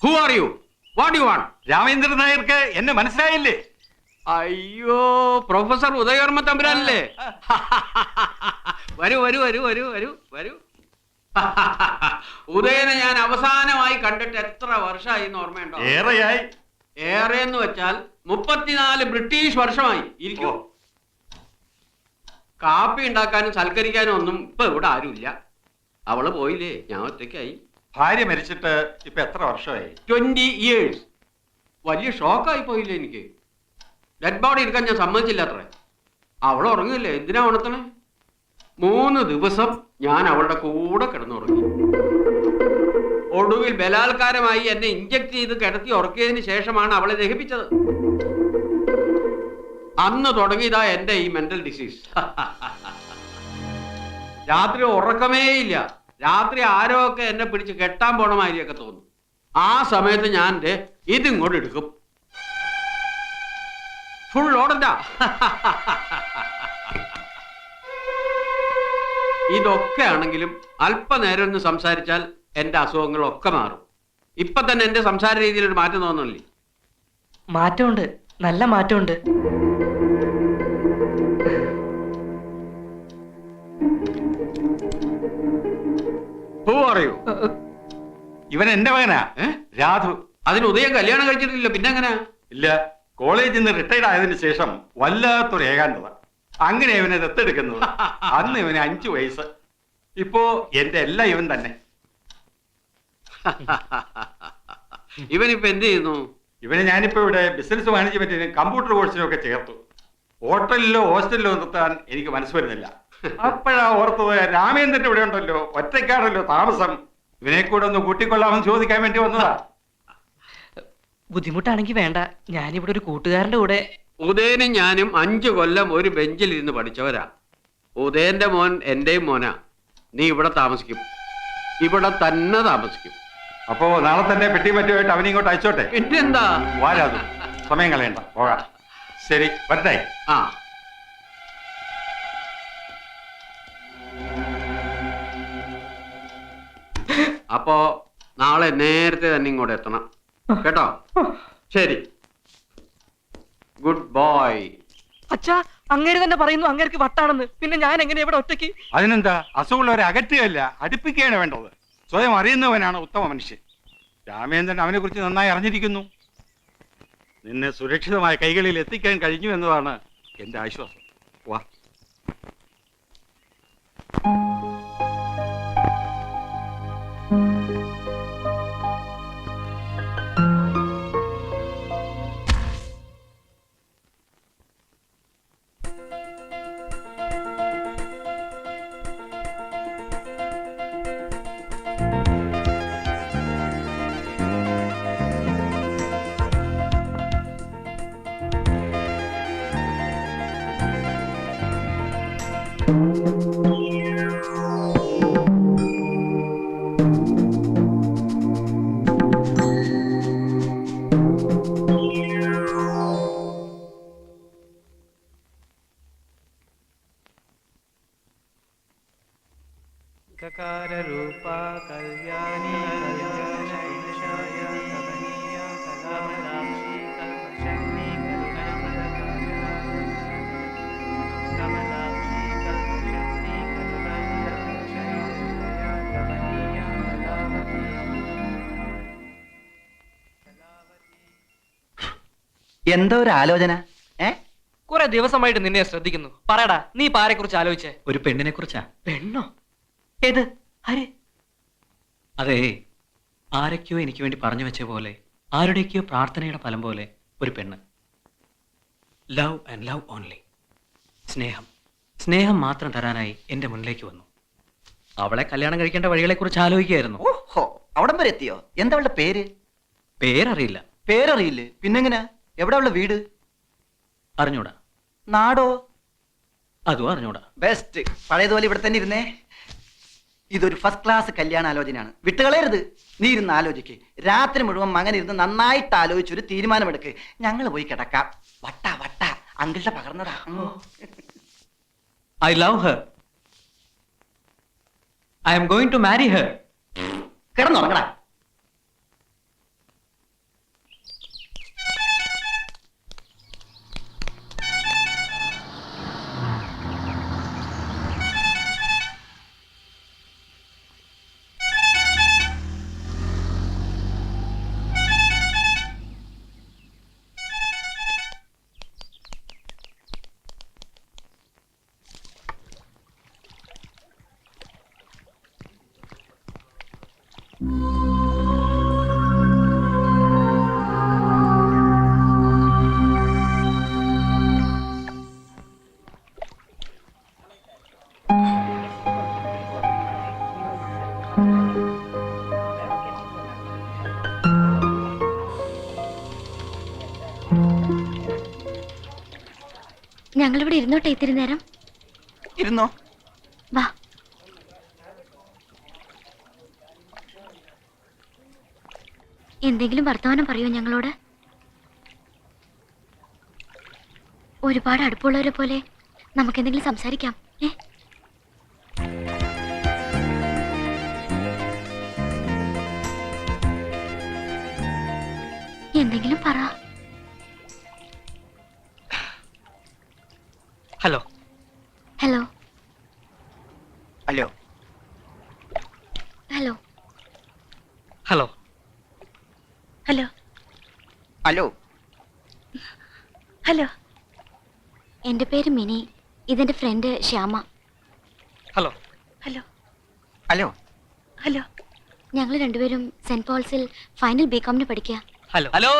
Who are you? What you want? Ramendran നായർക്ക് എന്നെ മനസ്സിലായില്ലേ? അയ്യോ, പ്രൊഫസർ ഉദയവർമ്മ തമ്പുരാനല്ലേ? വരൂ വരൂ വരൂ വരൂ വരൂ വരൂ. ഉദയനെ ഞാൻ അവസാനമായി കണ്ടിട്ട് എത്ര വർഷമായി ഓർമ്മയുണ്ടോ? ഏറെയായി. ഏറെ എന്ന് വെച്ചാൽ 34 ബ്രിട്ടീഷ് വർഷമായി. ഇരിക്കൂ. കാപ്പി ഉണ്ടാക്കാനും സൽക്കരിക്കാനും ഒന്നും ഇപ്പൊ ഇവിടെ ആരുമില്ല. അവള് പോയില്ലേ, ഞാൻ ഒറ്റയ്ക്കായി. ഭാര്യ മരിച്ചിട്ട് ഇപ്പൊ എത്ര വർഷമായി? 20 years. വലിയ ഷോക്കായി പോയില്ലേ എനിക്ക്. ഡെഡ് ബോഡി എടുക്കാൻ ഞാൻ സമ്മതിച്ചില്ല അത്രേ. അവൾ ഉറങ്ങില്ലേ, എന്തിനാ ഉണർത്തണേ? 3 ദിവസം ഞാൻ അവളുടെ കൂടെ കിടന്നുറങ്ങി. ഒടുവിൽ ബലാത്കാരമായി എന്നെ ഇഞ്ചക്ട് ചെയ്ത് കിടത്തി ഉറക്കിയതിന് ശേഷമാണ് അവളെ ദഹിപ്പിച്ചത്. അന്ന് തുടങ്ങിയതാ എന്റെ ഈ മെന്റൽ ഡിസീസ്. രാത്രി ഉറക്കമേ ഇല്ല. രാത്രി ആരോ ഒക്കെ എന്നെ പിടിച്ച് കെട്ടാൻ പോണ മാതിരിയൊക്കെ തോന്നും. ആ സമയത്ത് ഞാൻ ഇതിങ്ങോട്ട് എടുക്കും. ഫുൾ ഓടണ്ട. ഇതൊക്കെ ആണെങ്കിലും അല്പനേരം ഒന്ന് സംസാരിച്ചാൽ എന്റെ അസുഖങ്ങളൊക്കെ മാറും. ഇപ്പൊ തന്നെ എന്റെ സംസാര രീതിയിൽ ഒരു മാറ്റം തോന്നുന്നില്ലേ? മാറ്റമുണ്ട്, നല്ല മാറ്റമുണ്ട്. ഇവൻ എന്റെ മകനാ, രാധു. അതിന് ഉദയം കല്യാണം കഴിച്ചിട്ടില്ല, പിന്നെ എങ്ങനെ? ഇല്ല, കോളേജിൽ നിന്ന് റിട്ടയർഡ് ആയതിനു ശേഷം വല്ലാത്തൊരു ഏകാന്തത. അങ്ങനെ ഇവനെ ദത്തെടുക്കുന്നത്. അന്ന് ഇവന് 5 വയസ്സ്. ഇപ്പോ എന്റെ എല്ലാം ഇവൻ തന്നെ. ഇവനിപ്പോ എന്ത് ചെയ്യുന്നു? ഇവനെ ഞാനിപ്പോ ഇവിടെ ബിസിനസ് മാനേജ്മെന്റിനും കമ്പ്യൂട്ടർ കോഴ്സിനും ഒക്കെ ചേർത്തു. ഹോട്ടലിലോ ഹോസ്റ്റലിലോ നിർത്താൻ എനിക്ക് മനസ്സ് വരുന്നില്ല. അപ്പോഴാ ഓർത്തത്, രാമേന്ദ്രന്റെ ഇവിടെ ഉണ്ടല്ലോ, ഒറ്റയ്ക്കാണല്ലോ താമസം, ഇവനെ കൂടെ ഒന്ന് കൂട്ടിക്കൊള്ളാമെന്ന് ചോദിക്കാൻ വേണ്ടി വന്നതാ. ബുദ്ധിമുട്ടാണെങ്കിൽ വേണ്ട, ഞാനിവിടെ ഒരു കൂട്ടുകാരന്റെ കൂടെ. ഉദയനും ഞാനും 5 കൊല്ലം ഒരു ബെഞ്ചിൽ ഇരുന്ന് പഠിച്ചവരാ. ഉദയന്റെ മോൻ എന്റെയും മോനാ. നീ ഇവിടെ താമസിക്കും, ഇവിടെ തന്നെ താമസിക്കും. അപ്പോ നാളെ തന്നെ പെട്ടി മറ്റുമായിട്ട് അവനെ ഇങ്ങോട്ട് അയച്ചോട്ടെ. പിന്നെന്താ? വാരാതു, സമയം കളയണ്ട, പോകാം. ശരി, വരട്ടെ. ആ, അപ്പോ നാളെ നേരത്തെ തന്നെ ഇങ്ങോട്ട് എത്തണം കേട്ടോ? ശരി, ഗുഡ് ബോയ്. അച്ഛാ, അങ്ങേര് തന്നെ പറയുന്നു അങ്ങേർക്ക് വട്ടാണെന്ന്. പിന്നെ ഞാൻ എങ്ങനെ ഇവിടെ ഒറ്റയ്ക്ക്? അതിനെന്താ, അസുഖമുള്ളവരെ അകറ്റുകയല്ല, അടുപ്പിക്കുകയാണ് വേണ്ടത്. സ്വയം അറിയുന്നവനാണ് ഉത്തമ മനുഷ്യൻ. രാമേന്ദ്രൻ അവനെ കുറിച്ച് നന്നായി അറിഞ്ഞിരിക്കുന്നു. നിന്നെ സുരക്ഷിതമായ കൈകളിൽ എത്തിക്കാൻ കഴിഞ്ഞു എന്നതാണ് എന്റെ ആശ്വാസം. വാ. എന്തോ ഒരു ആലോചന? കുറെ ദിവസമായിട്ട് നിന്നെ ശ്രദ്ധിക്കുന്നു. പറയടാ, നീ ഇപ്പൊ ആരെ കുറിച്ച് ആലോചിച്ചേ? ഒരു പെണ്ണിനെ കുറിച്ചാ. പെണ്ണോ? ഏത്? ആര്? അതെ, ആരൊക്കെയോ എനിക്ക് വേണ്ടി പറഞ്ഞു വെച്ച പോലെ, ആരുടെയൊക്കെയോ പ്രാർത്ഥനയുടെ ഫലം പോലെ ഒരു പെണ്ണ്. Love and love only. സ്നേഹം, സ്നേഹം മാത്രം തരാനായി എന്റെ മുന്നിലേക്ക് വന്നു. അവളെ കല്യാണം കഴിക്കേണ്ട വഴികളെ കുറിച്ച് ആലോചിക്കുകയായിരുന്നു. ഓഹോ, അവിടം വരെ എത്തിയോ? എന്താ അവളുടെ പേര്? പേരറിയില്ല. പേരറിയില്ലേ? പിന്നെങ്ങനാ? എവിടെ അവളുടെ വീട്? അറിഞ്ഞൂടാ. നാടോ? അതും അറിഞ്ഞൂടാ. ബെസ്റ്റ്. പഴയതുപോലെ ഇവിടെ തന്നെ ഇരുന്നേ. ഇതൊരു ഫസ്റ്റ് ക്ലാസ് കല്യാണാലോചനയാണ്, വിട്ടുകളയരുത്. നീ ഇരുന്ന് ആലോചിക്ക്. രാത്രി മുഴുവൻ മകൻ ഇരുന്ന് നന്നായിട്ട് ആലോചിച്ചൊരു തീരുമാനമെടുക്ക്. ഞങ്ങൾ പോയി കിടക്കാം. വട്ട വട്ട അങ്കിളുടെ പകർന്നതാ. I love her. I am going to marry her. കിടന്നുറങ്ങടാ. ഞങ്ങളിവിടെ ഇരുന്നോട്ടെ ഇത്തിരി നേരം. ഇരുന്നോ. വാ. എന്തെങ്കിലും വർത്തമാനം പറയൂ ഞങ്ങളോട്. ഒരുപാട് അടുപ്പമുള്ളവരെ പോലെ നമുക്ക് എന്തെങ്കിലും സംസാരിക്കാം. എന്തെങ്കിലും പറ. ഹലോ ഹലോ അല്ലോ. ഹലോ ഹലോ ഹലോ അല്ലോ. ഹലോ. എൻ്റെ പേര് മിനി. ഇതെന്റെ ഫ്രണ്ട് ശ്യാമ. ഹലോ ഹലോ അല്ലോ. ഹലോ. ഞങ്ങൾ രണ്ടുപേരും സെന്റ് പോൾസിൽ ഫൈനൽ ബികോമിന് പഠിക്കുക. ഹലോ ഹലോ,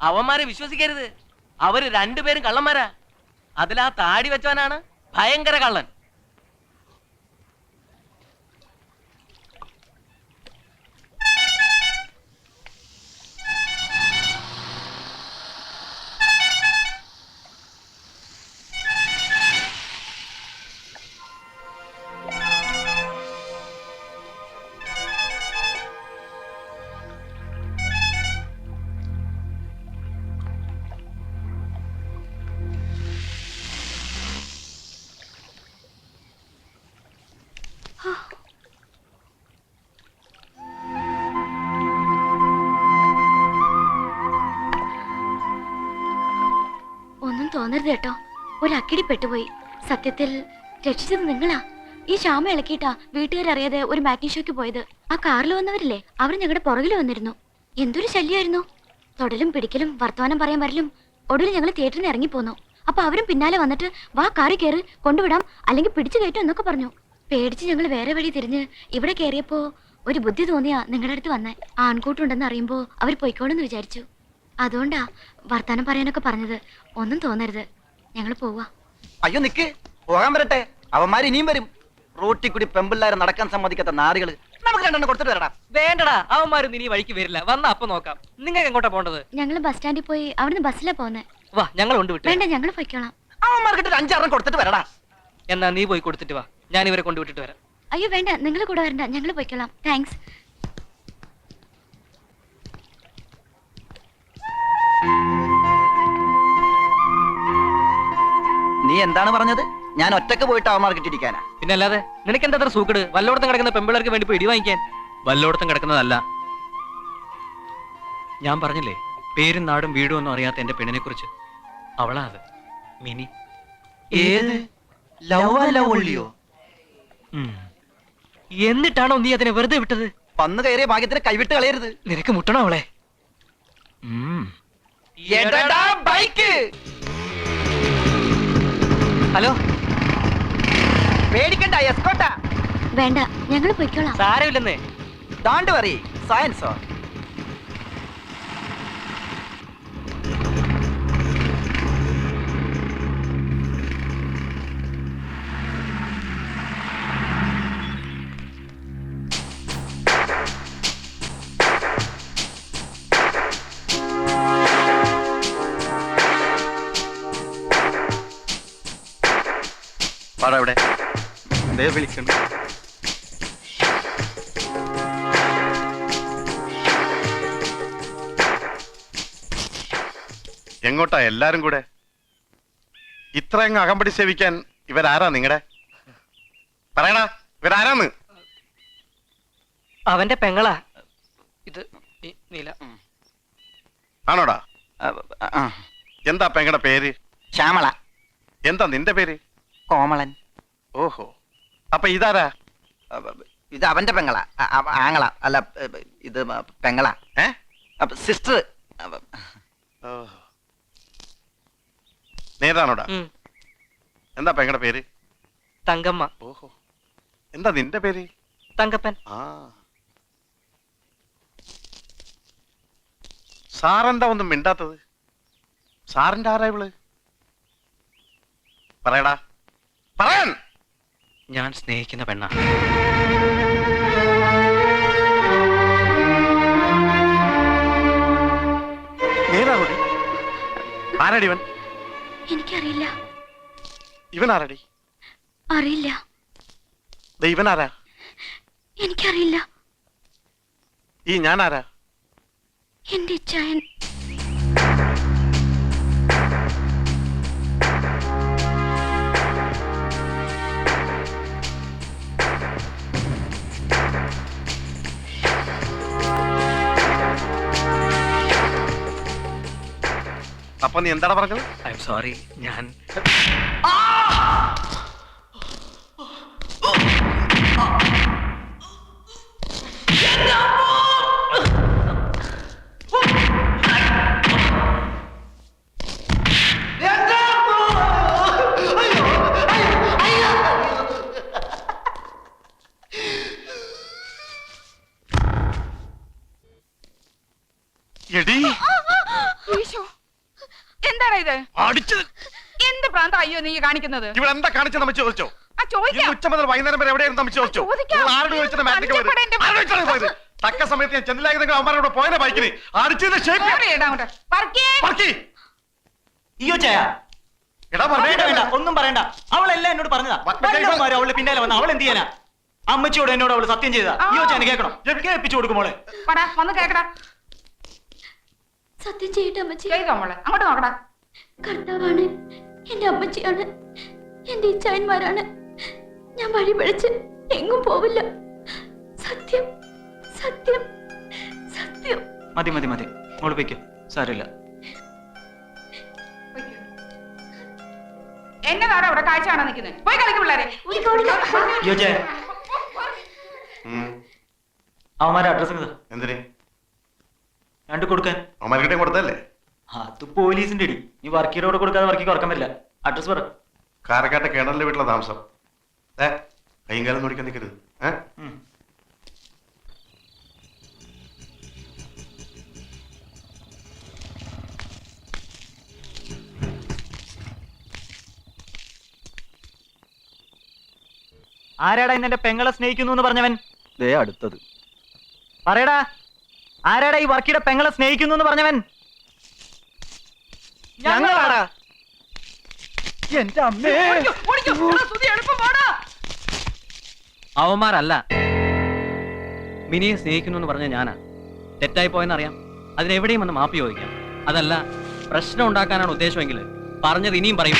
അവന്മാരെ വിശ്വസിക്കരുത്. അവര് രണ്ടുപേരും കള്ളന്മാരാ. അതിലാ താടി വെച്ചവനാണ് ഭയങ്കര കള്ളൻ. ഒന്നും തോന്നരുത് കേട്ടോ. ഒരു അക്കിടി പെട്ടുപോയി. സത്യത്തിൽ രക്ഷിച്ചത് നിങ്ങളാ. ഈ ശ്യാമ ഇളക്കിയിട്ടാ വീട്ടുകാരറിയാതെ ഒരു മാഗ്നി ഷോയ്ക്ക് പോയത്. ആ കാറിൽ വന്നവരില്ലേ, അവർ ഞങ്ങളുടെ പുറകിൽ വന്നിരുന്നു. എന്തൊരു ശല്യമായിരുന്നു. തൊടലും പിടിക്കലും വർത്തമാനം പറയാൻ വരലും. ഒടുവിൽ ഞങ്ങൾ തിയേറ്ററിൽ നിന്ന് ഇറങ്ങിപ്പോന്നു. അപ്പൊ അവരും പിന്നാലെ വന്നിട്ട് വാ കാറി കയറി കൊണ്ടുവിടാം, അല്ലെങ്കിൽ പിടിച്ചു കയറ്റും എന്നൊക്കെ പറഞ്ഞു. പേടിച്ച് ഞങ്ങൾ വേറെ വഴി തിരിഞ്ഞ് ഇവിടെ കയറിയപ്പോ ഒരു ബുദ്ധി തോന്നിയാ നിങ്ങളുടെ അടുത്ത് വന്നേ. ആൺകൂട്ടുണ്ടെന്ന് അറിയുമ്പോ അവർ പൊയ്ക്കോളെന്ന് വിചാരിച്ചു. അതുകൊണ്ടാ വർത്താനം പറയാനൊക്കെ പറഞ്ഞത്. ഒന്നും തോന്നരുത്, ഞങ്ങൾ പോവാ. അയ്യോ നിക്ക്, പോകാൻ വരട്ടെ. അവന്മാർ ഇനിയും വരും. റോട്ടിൽ കൂടി പെമ്പിള്ളാരെ നടക്കാൻ സമ്മതിക്കാത്ത നാടുകള്. നമുക്ക് രണ്ടെണ്ണം കൊടുത്തിട്ട് വരടാ. വേണ്ടടാ, അവന്മാരൊന്നും ഇനി വഴിക്ക് വരില്ല. വന്ന അപ്പൊ നോക്കാം. നിങ്ങൾക്ക് എങ്ങോട്ടാ പോണ്ടത്? ഞങ്ങൾ ബസ് സ്റ്റാൻഡിൽ പോയി അവിടുന്ന് ബസ്സിലാ പോന്നെ. വാ, ഞങ്ങൾ കൊണ്ടുവിട്ടു. വേണ്ട, ഞങ്ങൾ പൊയ്ക്കോളാം. അവന്മാർക്കിട്ട് 5-6 കൊടുത്തിട്ട് വരടാ. എന്നാ നീ പോയി കൊടുത്തിട്ട് വാ, ഞാൻ ഇവരെ കൊണ്ടുവിട്ടിട്ട് വരാം. അയ്യോ വേണ്ട, നിങ്ങൾ കൂടെ വരണ്ട, ഞങ്ങൾ പൊയ്ക്കോളാം. താങ്ക്സ്. നീ എന്താണ് പറഞ്ഞത്? ഞാൻ ഒറ്റക്ക് പോയിട്ട് അവന്മാർക്കിട്ടിരിക്കാനാ? പിന്നെ അല്ലാതെ നിനക്ക് എന്താ അത്ര സൂക്കട്? വല്ലോടത്തും കിടക്കുന്ന പെമ്പിള്ളേർക്ക് വേണ്ടി പോയി ഇടി വാങ്ങിക്കാൻ. വല്ലോടത്തും കിടക്കുന്നതല്ല. ഞാൻ പറഞ്ഞില്ലേ, പേരും നാടും വീടും ഒന്നും അറിയാത്ത എന്റെ പെണ്ണിനെ കുറിച്ച്. അവളാ അത്, മിനി. ഏത് ലവ്ലിയോ? എന്നിട്ടാണോ നീ അതിനെ വെറുതെ വിട്ടത്? വന്നു കയറിയ ഭാഗ്യത്തിന് കൈവിട്ട് കളയരുത്. നിനക്ക് മുട്ടണോ അവളെ? ബൈക്ക്. ഹലോ, പേടിക്കണ്ട, എസ്കോട്ടാ. വേണ്ട, ഞങ്ങൾ പൊയ്ക്കോളാം. സാരമില്ലെന്നേ. Don't worry, സയൻസോ. ഇവിടെ ദേ വിളിക്കുന്നു. എങ്ങോട്ടാ എല്ലാരും കൂടെ? ഇത്രയങ്ങ് അകമ്പടി സേവിക്കാൻ ഇവരാരാ നിങ്ങടെ? പറയണ, ഇവരാരാന്ന്? അവന്റെ പെങ്ങളാ ഇത്. നീല ആണോടാ? എന്താ പെങ്ങടെ പേര്? ശ്യാമള. എന്താ നിന്റെ പേര്? കോമളൻ. ഓഹോ, അപ്പൊ ഇതാരാ? ഇത് അവന്റെ പെങ്ങളാ. ആങ്ങള അല്ല, ഇത് പെങ്ങളാ. സിസ്റ്റർ. നേരാണോടാ? എന്താ പെങ്ങടെ പേര്? തങ്കമ്മ. ഓഹോ, എന്താ നിന്റെ പേര്? തങ്കപ്പൻ. ആ, സാറെന്താ ഒന്നും മിണ്ടാത്തത്? സാറിന്റെ ആരാ ഇവള്? പറയടാ, പറയാൻ. ഞാൻ സ്നേഹിക്കുന്ന പെണ്ണ. നേരാണോടി? ആരാടിവൻ? എനിക്കറിയില്ല. ഇവനാരടി? അറിയില്ല. ഇവനാരാ? എനിക്കറിയില്ല. ഈ ഞാനാരാ? എന്റെ ഇച്ഛായൻ. അപ്പൊ നീ എന്താണ് പറഞ്ഞത്? I am sorry. ഞാൻ എടി എന്താടാ ഇത്? അടിച്ചത് എന്ത് പ്രാന്ത അയ്യോ നീ കാണിക്കുന്നത്? ഇവിടെ എന്താ കാണിച്ചത് നമ്മ ചോദിച്ചോ? ആ ചോദിക്കാം. ഇന്ന് ഉച്ച മുതൽ വൈകുന്നേരം വരെ എവിടെയായിരുന്നു നമ്മ ചോദിച്ചോ? ചോദിക്കാം. നിങ്ങൾ ആരോട് ചോദിച്ചിട്ട് മാറ്റിക്ക് പോയത്? പഞ്ചപ്പടേന്റെ- ആരോട് ചോദിച്ചാണ് പോയത്? തക്ക സമയത്ത് ഞാൻ ചെന്നിലായി അവന്മാരോട് പോയതിനെ ബൈക്കിന് അടിച്ചത് ഷേപ്പ് വേറെ ഇടാ അങ്ങോട്ട്. പറക്കേ. പറക്കി. അയ്യോ ചായ എടാ വേണ്ട വേണ്ട ഒന്നും പറയണ്ട. അവളെല്ലാം എന്നോട് പറഞ്ഞതാ. വല്ലവന്മാരും അവളുടെ പിന്നാലെ വന്ന അവൾ എന്ത് ചെയ്യാനാ? അമ്മച്ചിയോട് എന്നോട് അവള് സത്യം ചെയ്താ. അയ്യോ ചായ കേൾക്കണം. കേൾപ്പിച്ചു കൊടുക്കും മോളെ. പടാ വന്ന് കേക്കടാ. സത്യം ചെയ്യട്ടെ അമ്മച്ചി. ചെയ്തോ മോളെ. അങ്ങോട്ട് നോക്കടാ. കർത്താവാണ്, എന്റെ അമ്മച്ചിയാണ്, എന്റെ ഇച്ഛായന്മാരാണ്. ഞാൻ വഴി പിഴച്ച് എങ്ങും പോവില്ല. സത്യം സത്യം സത്യം. മതി മതി മതി മോള് പൊയ്ക്കോ, സാരമില്ല. എന്നതാടാ അവിടെ കാഴ്ച കാണാൻ നിൽക്കുന്നത്? പോയി കളിക്കും പിള്ളേരെ. അയ്യോ ചായ അവന്മാരെ അഡ്രസ് എന്തിന്? രണ്ട് കൊടുക്കാൻ. അവന്മാർക്കിട്ടേ കൊടുത്തല്ലേ? അത് പോലീസിന്റെ അടി. നീ വർക്കിയോട് കൊടുക്കാതെ വർക്കിക്ക് ഉറക്കം വരില്ല. അഡ്രസ് പറ. കാരക്കാട്ടെ കിണറിന്റെ വീട്ടിലെ താമസം. കൈയും കാലം നോടിക്കാൻ നിൽക്കരുത്. ആരാടാ ഇന്നെ പെങ്ങളെ സ്നേഹിക്കുന്നു എന്ന് പറഞ്ഞവൻ? ദേ അടുത്തത് പറയടാ. ആരാടാ ഈ വർക്കിയുടെ പെങ്ങളെ സ്നേഹിക്കുന്നു എന്ന് പറഞ്ഞവൻ? ഞങ്ങളാടാ. എന്റെ അമ്മേ. ഓടിക്കോ. എടാ, സുധി, എളുപ്പം പോടാ. അവന്മാരല്ല. മിനിയെ സ്നേഹിക്കുന്നു എന്ന് പറഞ്ഞ ഞാനാ. തെറ്റായി പോയെന്നറിയാം. അതിനെവിടെയും വന്ന് മാപ്പി ചോദിക്കാം. അതല്ല പ്രശ്നം ഉണ്ടാക്കാനാണ് ഉദ്ദേശമെങ്കിൽ പറഞ്ഞത് ഇനിയും പറയും.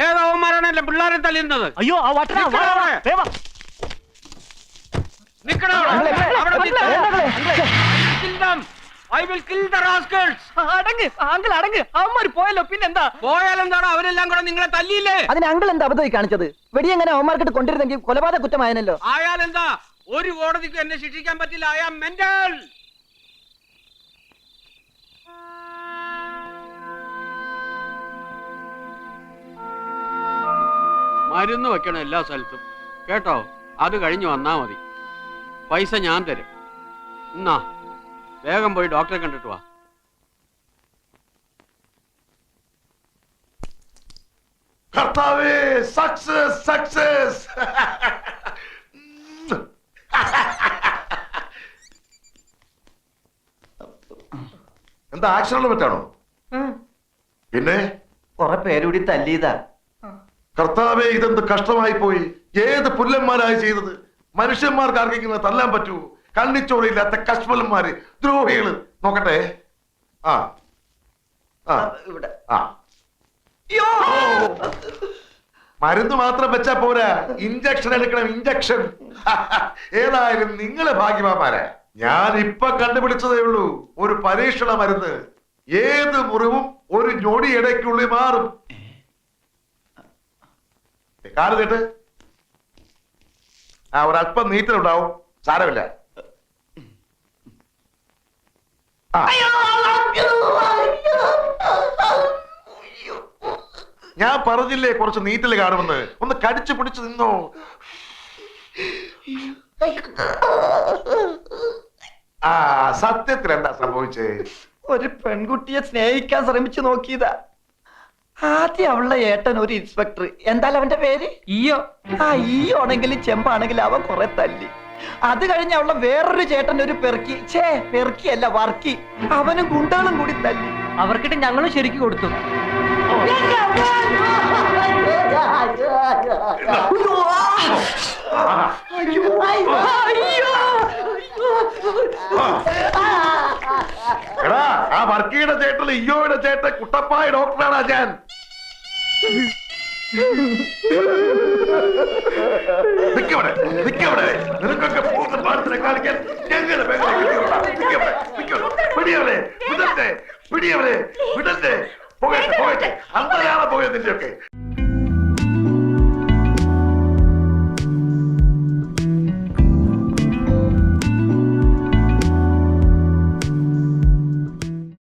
ഏതവന്മാരാണല്ലേ പിള്ളേരെ തല്ലുന്നത്? അയ്യോ ആ വട്ടനാ. അടങ്ങ് അങ്കിൾ അടങ്ങ്. അവന്മാര് പോയല്ലോ പിന്നെന്താ? പോയാലെന്താണോ അവരെല്ലാം കൂടെ നിങ്ങളെ തല്ലിയില്ലേ? അതിന് അങ്കിൾ എന്താ അബദ്ധമായി കാണിച്ചത്? വെടിയെങ്ങനെ അവന്മാർക്കിട്ട് കൊണ്ടിരുന്നെങ്കിൽ കൊലപാതക കുറ്റമായനല്ലോ. ആയാലെന്താ? ഒരു കോടതിക്ക് എന്നെ ശിക്ഷിക്കാൻ പറ്റില്ല. I am mental. മരുന്ന് വെക്കണം എല്ലാ സ്ഥലത്തും കേട്ടോ. അത് കഴിഞ്ഞ് വന്നാ മതി. പൈസ ഞാൻ തരും. എന്നാ വേഗം പോയി ഡോക്ടറെ കണ്ടിട്ട് വാ. കർത്താവേ, സക്സസ് സക്സസ്. എന്താ ആക്സിഡന്റ് പറ്റാണോ? പിന്നെ കുറെ പേരുകൂടി തല്ലിയതാ. കർത്താവേ, ഇതെന്ത് കഷ്ടമായി പോയി. ഏത് പുല്ലന്മാരായി ചെയ്തത്? മനുഷ്യന്മാർക്ക് ആർക്കെങ്കിലും തല്ലാൻ പറ്റൂ? കണ്ണിച്ചോറിയില്ലാത്ത കശ്മലന്മാര്, ദ്രോഹികള്. നോക്കട്ടെ. ആ ആ ഇവിടെ ആ മരുന്ന് മാത്രം വെച്ചാ പോരാ, ഇഞ്ചക്ഷൻ എടുക്കണം. ഇഞ്ചക്ഷൻ. ഏതായാലും നിങ്ങള് ഭാഗ്യവാന്മാരാ. ഞാൻ ഇപ്പൊ കണ്ടുപിടിച്ചതേ ഉള്ളൂ ഒരു പരീക്ഷണ മരുന്ന്. ഏത് മുറിവും ഒരു ഞൊടി ഇടയ്ക്കുള്ളിൽ മാറും. കാല് കേട്ട്. ഒരല്പം നീറ്റലുണ്ടാവും, സാരമില്ല. ആ. ഞാൻ പറഞ്ഞില്ലേ കുറച്ച് നീറ്റല് കാണുമെന്ന്. ഒന്ന് കടിച്ചു പിടിച്ചു നിന്നോ. ആ സത്യത്തിൽ എന്താ സംഭവിച്ചേ? ഒരു പെൺകുട്ടിയെ സ്നേഹിക്കാൻ ശ്രമിച്ചു നോക്കിയതാ. ആദ്യം അവളുടെ ഏട്ടൻ ഒരു ഇൻസ്പെക്ടർ, എന്തായാലും അവന്റെ പേര് ഈയോ. ആ ഈയോ ആണെങ്കിലും ചെമ്പാണെങ്കിലും അവൻ കുറെ തല്ലി. അത് കഴിഞ്ഞ് അവളുടെ വേറൊരു ചേട്ടൻ ഒരു പെറുക്കിയല്ല വർക്കി, അവനും ഗുണ്ടകളും കൂടി തല്ലി. അവർക്കിട്ട് ഞങ്ങളും ശരിക്കും കൊടുത്തു. എടാ ആ വർക്കിയുടെ ചേട്ടൻ ഇയ്യോയുടെ ചേട്ടൻ കുട്ടപ്പായ ഡോക്ടറാണ് ഞാൻ. നിക്കവിടെ നിനക്കൊക്കെ പൂർണ്ണ പാടത്തിനെ കാണിക്കാൻ എങ്ങനെ പിടിയവരെ വിടട്ടെ പോകട്ടെ അന്തരാളെ പോയത് നിന്റെയൊക്കെ